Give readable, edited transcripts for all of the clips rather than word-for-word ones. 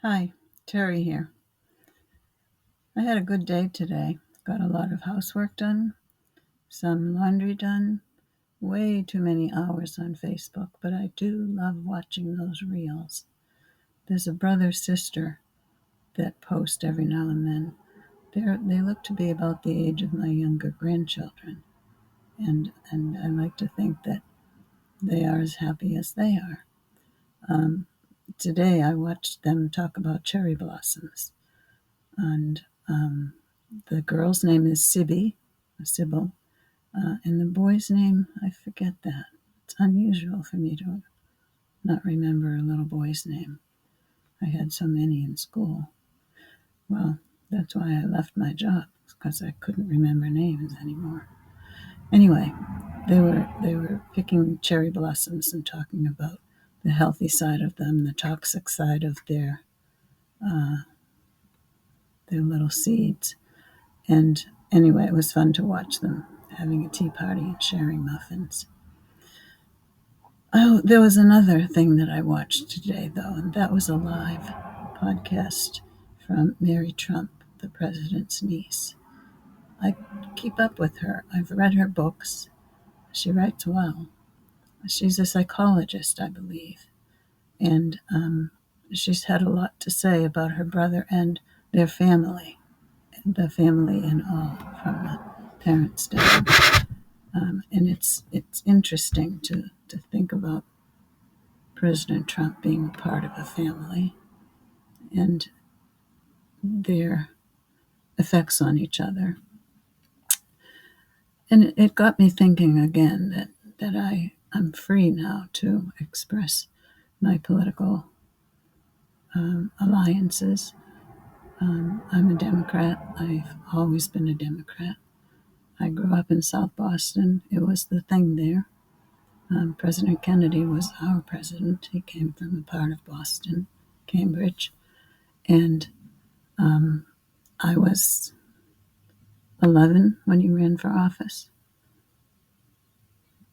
Hi, Terry here. I had a good day today. Got a lot of housework done, some laundry done, way too many hours on Facebook, but I do love watching those reels. There's a brother-sister that post every now and then. They look to be about the age of my younger grandchildren, and I like to think that they are as happy as they are. Today I watched them talk about cherry blossoms, and the girl's name is Sybil, and the boy's name, I forget that. It's unusual for me to not remember a little boy's name. I had so many in school. Well, that's why I left my job, because I couldn't remember names anymore. Anyway, they were picking cherry blossoms and talking about the healthy side of them, the toxic side of their little seeds. And anyway, it was fun to watch them having a tea party and sharing muffins. Oh, there was another thing that I watched today, though, and that was a live podcast from Mary Trump, the president's niece. I keep up with her. I've read her books. She writes well. She's a psychologist, I believe, and she's had a lot to say about her brother and their family, the family and all, from the parents down. And it's interesting to think about President Trump being part of a family and their effects on each other. And it got me thinking again that I'm free now to express my political alliances. I'm a Democrat. I've always been a Democrat. I grew up in South Boston. It was the thing there. President Kennedy was our president. He came from a part of Boston, Cambridge. And I was 11 when he ran for office,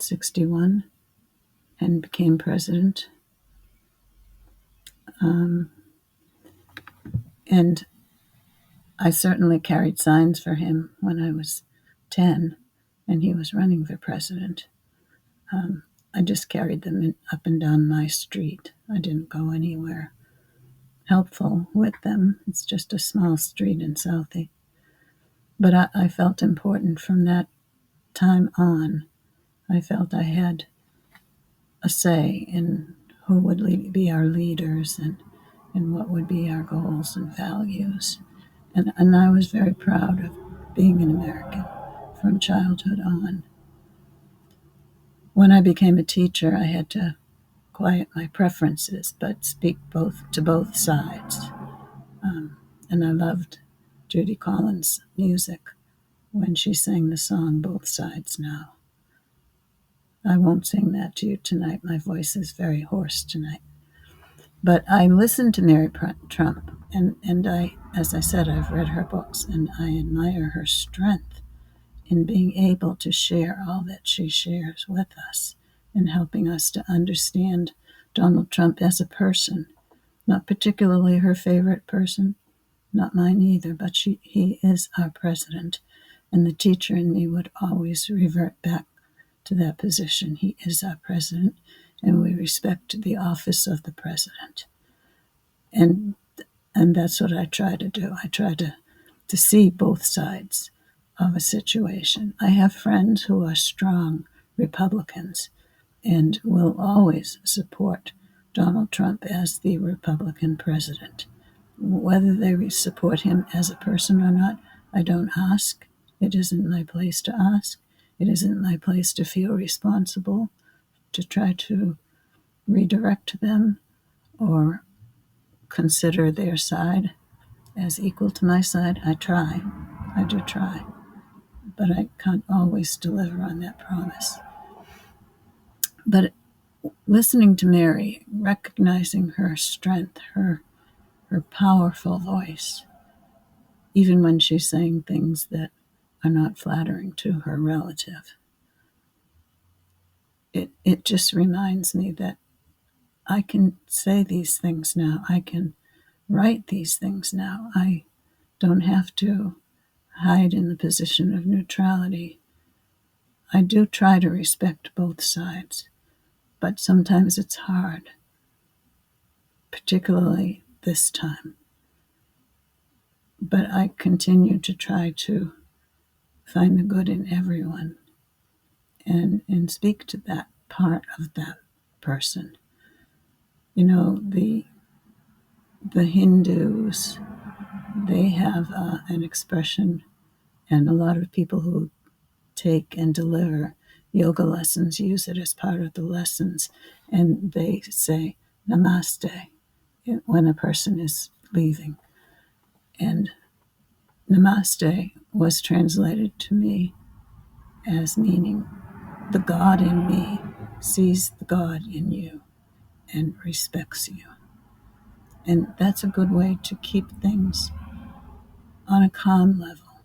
61, and became president. And I certainly carried signs for him when I was 10 and he was running for president. I just carried them up and down my street. I didn't go anywhere helpful with them. It's just a small street in Southie. But I felt important from that time on. I felt I had a say in who would be our leaders and what would be our goals and values. And I was very proud of being an American from childhood on. When I became a teacher, I had to quiet my preferences, but speak to both sides. And I loved Judy Collins' music when she sang the song Both Sides Now. I won't sing that to you tonight. My voice is very hoarse tonight. But I listened to Mary Trump, and as I said, I've read her books, and I admire her strength in being able to share all that she shares with us and helping us to understand Donald Trump as a person. Not particularly her favorite person, not mine either, but he is our president, and the teacher in me would always revert back to that position. He is our president, and we respect the office of the president. And that's what I try to do. I try to see both sides of a situation. I have friends who are strong Republicans and will always support Donald Trump as the Republican president. Whether they support him as a person or not, I don't ask. It isn't my place to ask. It isn't my place to feel responsible to try to redirect them or consider their side as equal to my side. I do try, but I can't always deliver on that promise. But listening to Mary, recognizing her strength, her powerful voice, even when she's saying things that are not flattering to her relative, it just reminds me that I can say these things now. I can write these things now. I don't have to hide in the position of neutrality. I do try to respect both sides, but sometimes it's hard, particularly this time. But I continue to try to find the good in everyone and speak to that part of that person. You know, the Hindus, they have an expression, and a lot of people who take and deliver yoga lessons use it as part of the lessons, and they say namaste when a person is leaving. And namaste was translated to me as meaning the God in me sees the God in you and respects you. And that's a good way to keep things on a calm level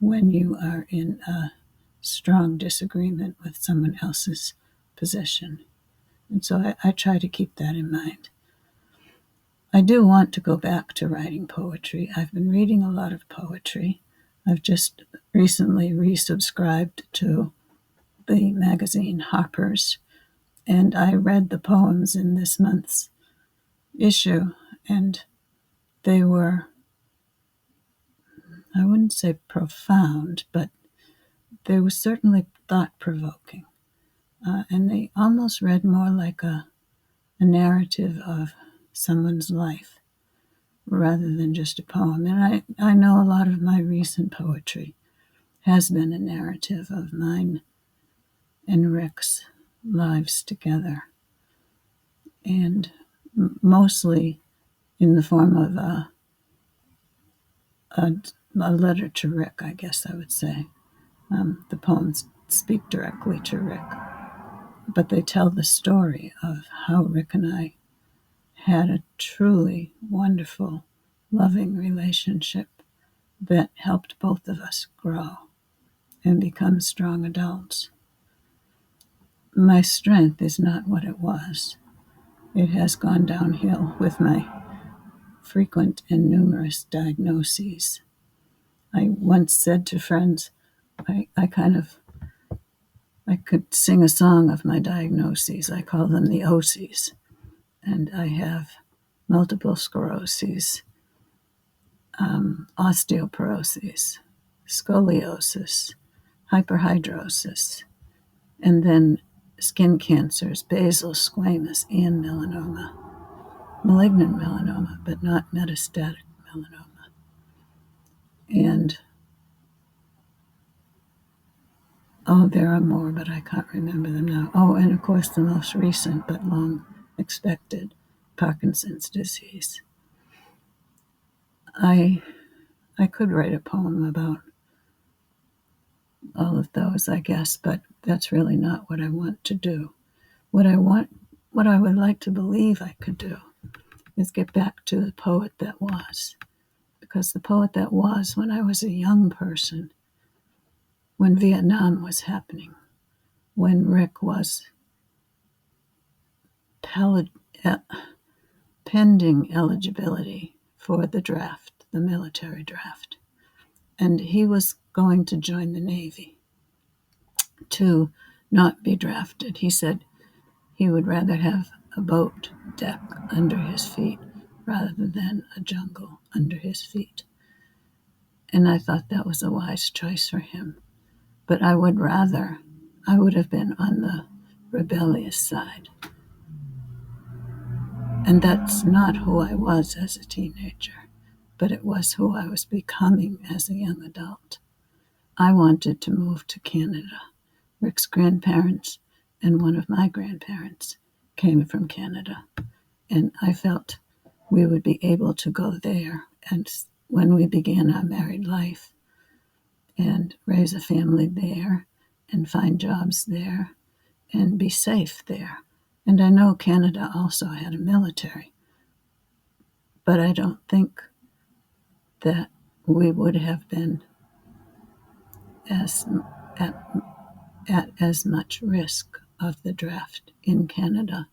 when you are in a strong disagreement with someone else's position. And so I try to keep that in mind. I do want to go back to writing poetry. I've been reading a lot of poetry. I've just recently resubscribed to the magazine Harper's, and I read the poems in this month's issue, and they were, I wouldn't say profound, but they were certainly thought-provoking. And they almost read more like a narrative of someone's life rather than just a poem. And I know a lot of my recent poetry has been a narrative of mine and Rick's lives together, and mostly in the form of a letter to Rick, I guess I would say. The poems speak directly to Rick, but they tell the story of how Rick and I had a truly wonderful, loving relationship that helped both of us grow and become strong adults. My strength is not what it was. It has gone downhill with my frequent and numerous diagnoses. I once said to friends, I could sing a song of my diagnoses. I call them the OCs. And I have multiple sclerosis, osteoporosis, scoliosis, hyperhidrosis, and then skin cancers, basal, squamous, and melanoma. Malignant melanoma, but not metastatic melanoma. And, there are more, but I can't remember them now. And of course, the most recent but long expected, Parkinson's disease. I could write a poem about all of those, I guess, but that's really not what I want to do. What I would like to believe I could do is get back to the poet that was. Because the poet that was when I was a young person, when Vietnam was happening, when Rick was pending eligibility for the draft, the military draft, and he was going to join the Navy to not be drafted. He said he would rather have a boat deck under his feet rather than a jungle under his feet. And I thought that was a wise choice for him. But I would have been on the rebellious side. And that's not who I was as a teenager, but it was who I was becoming as a young adult. I wanted to move to Canada. Rick's grandparents and one of my grandparents came from Canada, and I felt we would be able to go there, and when we began our married life, and raise a family there, and find jobs there, and be safe there. And I know Canada also had a military, but I don't think that we would have been at as much risk of the draft in Canada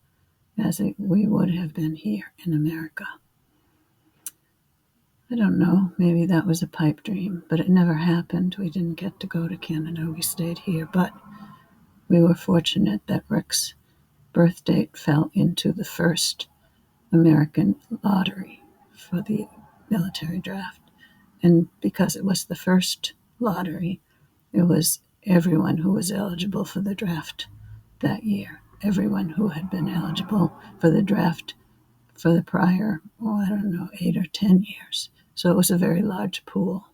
as we would have been here in America. I don't know, maybe that was a pipe dream, but it never happened. We didn't get to go to Canada. We stayed here, but we were fortunate that Rick's birth date fell into the first American lottery for the military draft. And because it was the first lottery, it was everyone who was eligible for the draft that year, everyone who had been eligible for the draft for the prior, 8 or 10 years. So it was a very large pool.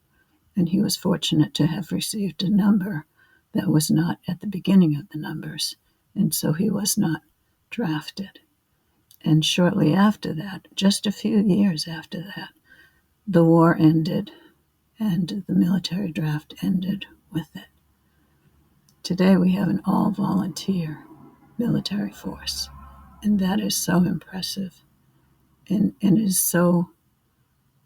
And he was fortunate to have received a number that was not at the beginning of the numbers. And so he was not drafted. And shortly after that, just a few years after that, the war ended and the military draft ended with it. Today we have an all-volunteer military force, and that is so impressive and is so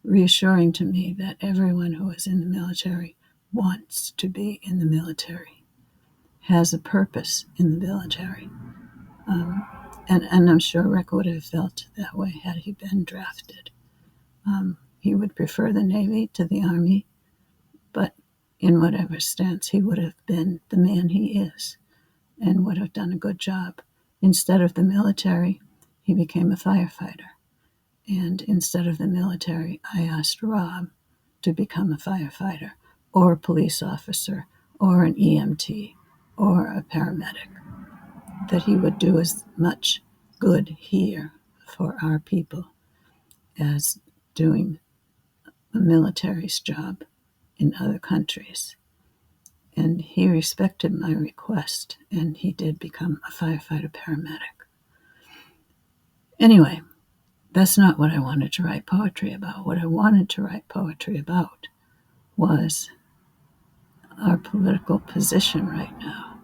reassuring to me that everyone who is in the military wants to be in the military, has a purpose in the military. And I'm sure Rick would have felt that way had he been drafted. He would prefer the Navy to the Army, but in whatever stance, he would have been the man he is and would have done a good job. Instead of the military, he became a firefighter. And instead of the military, I asked Rob to become a firefighter or a police officer or an EMT or a paramedic, that he would do as much good here for our people as doing a military's job in other countries. And he respected my request, and he did become a firefighter paramedic. Anyway, that's not what I wanted to write poetry about. What I wanted to write poetry about was our political position right now,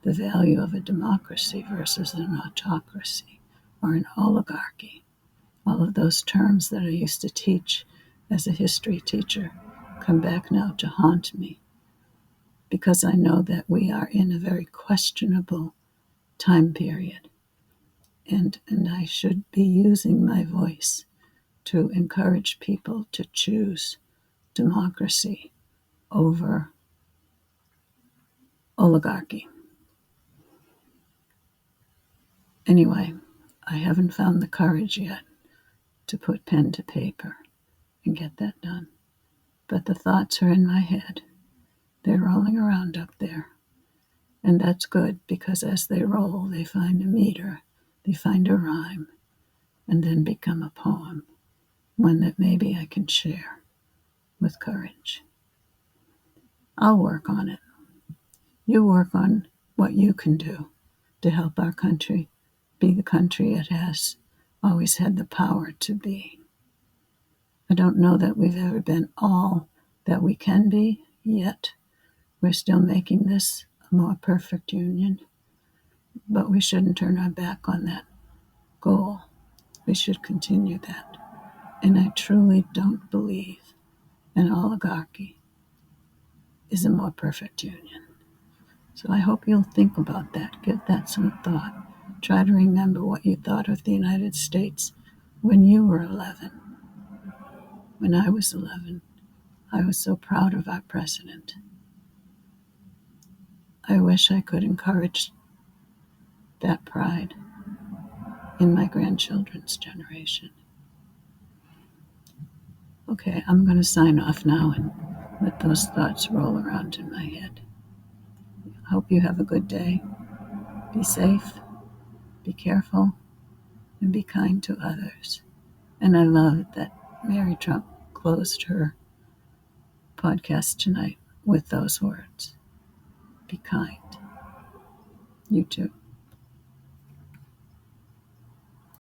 the value of a democracy versus an autocracy or an oligarchy. All of those terms that I used to teach as a history teacher come back now to haunt me, because I know that we are in a very questionable time period, and I should be using my voice to encourage people to choose democracy over oligarchy. Anyway, I haven't found the courage yet to put pen to paper and get that done. But the thoughts are in my head. They're rolling around up there. And that's good, because as they roll, they find a meter, they find a rhyme, and then become a poem, one that maybe I can share with courage. I'll work on it. You work on what you can do to help our country be the country it has always had the power to be. I don't know that we've ever been all that we can be yet. We're still making this a more perfect union, but we shouldn't turn our back on that goal. We should continue that. And I truly don't believe an oligarchy is a more perfect union. So I hope you'll think about that. Give that some thought. Try to remember what you thought of the United States when you were 11. When I was 11, I was so proud of our president. I wish I could encourage that pride in my grandchildren's generation. Okay, I'm going to sign off now and let those thoughts roll around in my head. I hope you have a good day. Be safe, be careful, and be kind to others. And I love that Mary Trump closed her podcast tonight with those words. Be kind. You too.